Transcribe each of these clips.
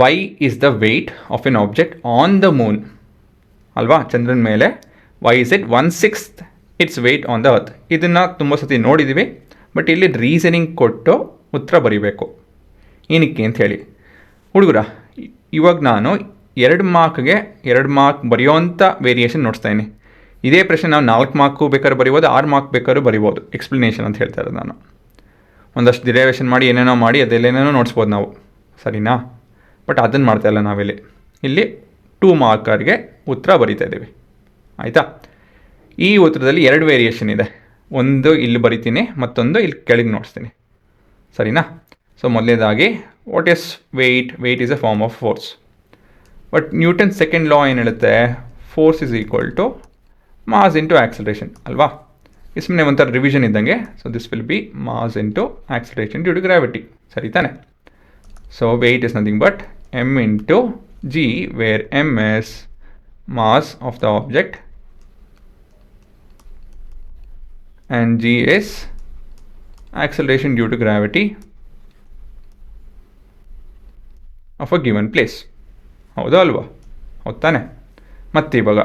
Y is the weight of an object on the moon ಅಲ್ವಾ, ಚಂದ್ರನ ಮೇಲೆ. Why is it 1/6 it's weight on the earth. ಇದನ್ನು ತುಂಬ ಸತಿ ನೋಡಿದ್ದೀವಿ, ಬಟ್ ಇಲ್ಲಿ ರೀಸನಿಂಗ್ ಕೊಟ್ಟು ಉತ್ತರ ಬರೀಬೇಕು. ಏನಕ್ಕೆ ಅಂತ ಹೇಳಿ ಹುಡುಗರ, ಇವಾಗ ನಾನು 2 ಮಾರ್ಕ್ ಬರೆಯೋವಂಥ ವೇರಿಯೇಷನ್ ನೋಡ್ತಾಯಿನಿ. ಇದೇ ಪ್ರಶ್ನೆ ನಾವು 4 ಮಾರ್ಕು ಬೇಕಾದ್ರೂ ಬರಿಬೋದು, 6 ಮಾರ್ಕ್ ಬೇಕಾದ್ರೂ ಬರಿಬೋದು. ಎಕ್ಸ್ಪ್ಲನೇಷನ್ ಅಂತ ಹೇಳ್ತಾ ಇರೋದು ನಾನು. ಒಂದಷ್ಟು ಡಿರೈವೇಷನ್ ಮಾಡಿ ಏನೇನೋ ಮಾಡಿ ಅದೆಲ್ಲೇನೇನೋ ನೋಡಿಸ್ಬೋದು ನಾವು, ಸರಿನಾ? ಬಟ್ ಅದನ್ನು ಮಾಡ್ತಾಯಿಲ್ಲ ನಾವಿಲ್ಲಿ. ಇಲ್ಲಿ 2 ಮಾರ್ಕರ್ಗೆ ಉತ್ತರ ಬರಿತಾ ಇದ್ದೀವಿ, ಆಯಿತಾ? ಈ ಉತ್ತರದಲ್ಲಿ 2 ವೇರಿಯೇಷನ್ ಇದೆ. ಒಂದು ಇಲ್ಲಿ ಬರಿತೀನಿ, ಮತ್ತೊಂದು ಇಲ್ಲಿ ಕೆಳಗೆ ನೋಡಿಸ್ತೀನಿ, ಸರಿನಾ? ಸೊ ಮೊದಲನೇದಾಗಿ what is weight? Weight is a form of force. But Newton second law ಏನು ಹೇಳುತ್ತೆ? Force is equal to mass into acceleration ಅಲ್ವಾ? ಸುಮ್ಮನೆ ಒಂಥರ ರಿವಿಷನ್ ಇದ್ದಂಗೆ. So this will be mass into acceleration due to gravity, ಸರಿ ತಾನೆ? So weight is nothing but m into g, where m is mass of the object and g is acceleration due to gravity of a given place. ಹೌದಾ ಅಲ್ವಾ? ಹೌದು ತಾನೆ? ಮತ್ತು ಇವಾಗ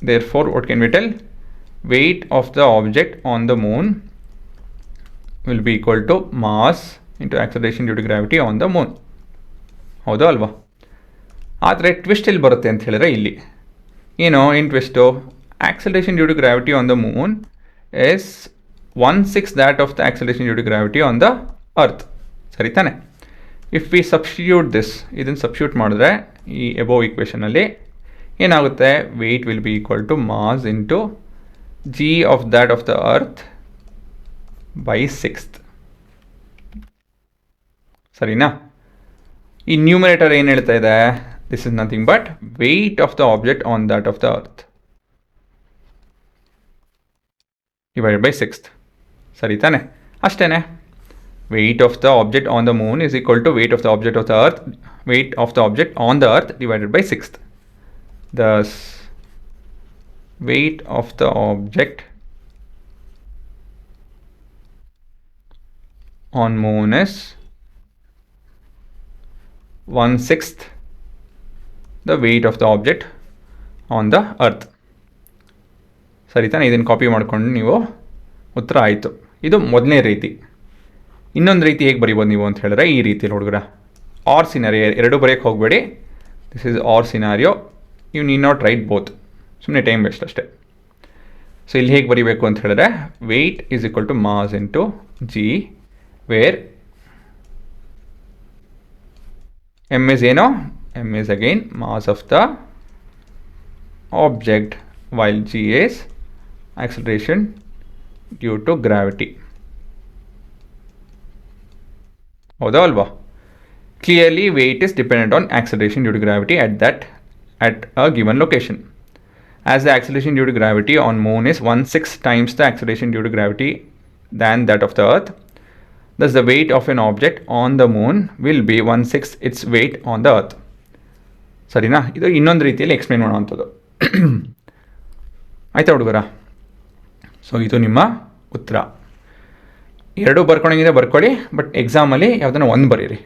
therefore what can we tell? Weight of the object on the moon will be equal to mass into acceleration due to gravity on the moon. ಹೌದಾ ಅಲ್ವಾ? ಆದರೆ twist ಇಲ್ಲಿ ಬರುತ್ತೆ ಅಂತ ಹೇಳಿದ್ರೆ ಇಲ್ಲಿ ಏನು twist? Acceleration due to gravity on the moon is 1/6 that of the acceleration due to gravity on the earth, ಸರಿ ತಾನೆ? ಇಫ್ ವಿ ಸಬ್ಸ್ಟಿಟ್ಯೂಟ್ ದಿಸ್, ಇದನ್ನು ಸಬ್ಸ್ಟಿಟ್ಯೂಟ್ ಮಾಡಿದ್ರೆ ಈ ಎಬೋವ್ ಈಕ್ವೇಷನಲ್ಲಿ ಏನಾಗುತ್ತೆ? Weight will be equal to mass into g of that of the earth by 6th, ಸರಿನಾ? ಈ numerator ಏನು ಹೇಳ್ತಾ ಇದೆ? This is nothing but weight of the object on that of the earth divided by 6th, ಸರಿ ತಾನೆ? ಅಷ್ಟೇ. Weight of the object on the moon is equal to weight of the object of the earth, weight of the object on the earth divided by 6th. Thus weight of the object on moon is 1/6 the weight of the object on the earth, ಸರಿ ತಾನೆ? ಇದನ್ನು copy ಮಾಡ್ಕೊಂಡು ನೀವು ಉತ್ತರ ಆಯಿತು. ಇದು ಮೊದಲನೇ ರೀತಿ. ಇನ್ನೊಂದು ರೀತಿ ಹೇಗೆ ಬರಿಬೋದು ನೀವು ಅಂತ ಹೇಳಿದ್ರೆ ಈ ರೀತಿ ಹುಡುಗರ, ಆರ್ ಸಿನಾರಿಯೋ. ಎರಡು ಬರೆಯೋಕ್ಕೆ ಹೋಗಬೇಡಿ. This is our scenario. You need not write both, ಸುಮ್ಮನೆ ಟೈಮ್ ವೇಸ್ಟ್ ಅಷ್ಟೇ. ಸೊ ಇಲ್ಲಿ ಹೇಗೆ ಬರೀಬೇಕು ಅಂತ ಹೇಳಿದ್ರೆ weight is equal to mass into g, where m is ಏನೋ? M is again mass of the object while g is acceleration due to gravity. ಹೌದಾ ಅಲ್ವಾ? Clearly weight is dependent on acceleration due to gravity at a given location. As the acceleration due to gravity on moon is 1/6 times the acceleration due to gravity than that of the earth, thus the weight of an object on the moon will be 1/6 its weight on the earth. ಸರಿನಾ? ಇದು ಇನ್ನೊಂದು ರೀತಿಯಲ್ಲಿ explain ಮಾಡೋವಂಥದ್ದು. ಆಯ್ತಾ ಹುಡುಗರ? So ಇದು ನಿಮ್ಮ ಉತ್ತರ. 2 ಬರ್ಕೊಂಡಿದೆ ಬರ್ಕೊಳ್ಳಿ, ಬಟ್ ಎಕ್ಸಾಮಲ್ಲಿ ಯಾವುದನ್ನ 1 ಬರೀರಿ.